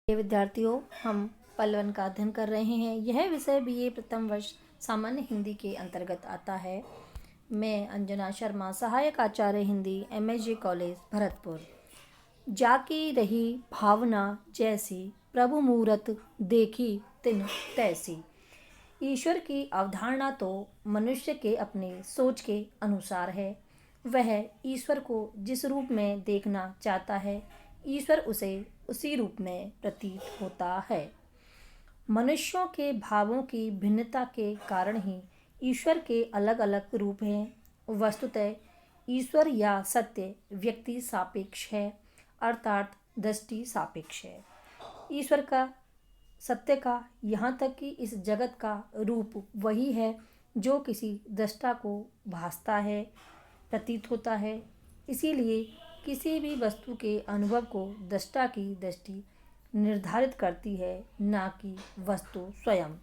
ये विद्यार्थियों, हम पल्लवन का अध्ययन कर रहे हैं। यह विषय बीए प्रथम वर्ष सामान्य हिंदी के अंतर्गत आता है। मैं अंजना शर्मा, सहायक आचार्य हिंदी, MSG कॉलेज भरतपुर। जाकी रही भावना जैसी, प्रभु मूरत देखी तिन तैसी। ईश्वर की अवधारणा तो मनुष्य के अपने सोच के अनुसार है। वह ईश्वर को जिस रूप में देखना चाहता है, ईश्वर उसे उसी रूप में प्रतीत होता है। मनुष्यों के भावों की भिन्नता के कारण ही ईश्वर के अलग अलग रूप हैं। वस्तुतः ईश्वर या सत्य व्यक्ति सापेक्ष है, अर्थात दृष्टि सापेक्ष है। ईश्वर का, सत्य का, यहाँ तक कि इस जगत का रूप वही है जो किसी दृष्टा को भासता है, प्रतीत होता है। इसीलिए किसी भी वस्तु के अनुभव को दृष्टा की दृष्टि निर्धारित करती है, ना कि वस्तु स्वयं।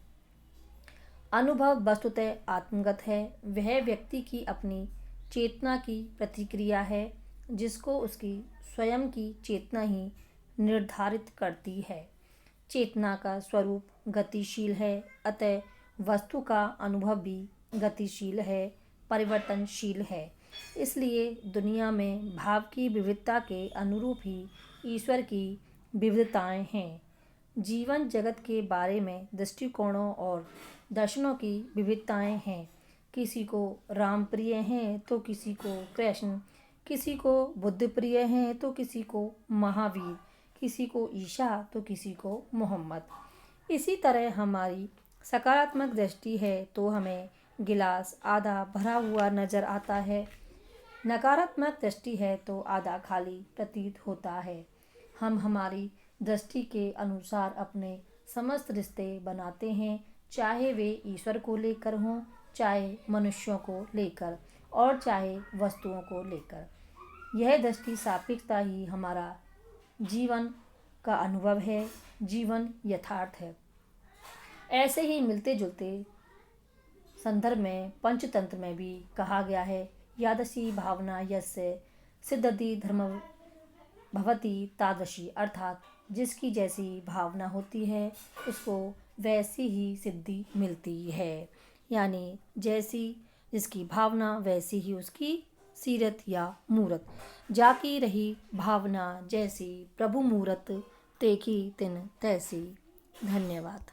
अनुभव वस्तुतः आत्मगत है। वह व्यक्ति की अपनी चेतना की प्रतिक्रिया है, जिसको उसकी स्वयं की चेतना ही निर्धारित करती है। चेतना का स्वरूप गतिशील है, अतः वस्तु का अनुभव भी गतिशील है, परिवर्तनशील है। इसलिए दुनिया में भाव की विविधता के अनुरूप ही ईश्वर की विविधताएं हैं। जीवन जगत के बारे में दृष्टिकोणों और दर्शनों की विविधताएं हैं। किसी को राम प्रिय हैं तो किसी को कृष्ण, किसी को बुद्ध प्रिय हैं तो किसी को महावीर, किसी को ईशा तो किसी को मोहम्मद। इसी तरह हमारी सकारात्मक दृष्टि है तो हमें गिलास आधा भरा हुआ नजर आता है। नकारात्मक दृष्टि है तो आधा खाली प्रतीत होता है। हम हमारी दृष्टि के अनुसार अपने समस्त रिश्ते बनाते हैं, चाहे वे ईश्वर को लेकर हों, चाहे मनुष्यों को लेकर, और चाहे वस्तुओं को लेकर। यह दृष्टि सापेक्षता ही हमारा जीवन का अनुभव है, जीवन यथार्थ है। ऐसे ही मिलते जुलते संदर्भ में पंचतंत्र में भी कहा गया है, यादृशी भावना यस्य सिद्धति धर्म भवति तादृशी, अर्थात जिसकी जैसी भावना होती है उसको वैसी ही सिद्धि मिलती है। यानी जैसी जिसकी भावना वैसी ही उसकी सीरत या मूरत। जाकी रही भावना जैसी, प्रभु मूरत देखी तिन तैसी। धन्यवाद।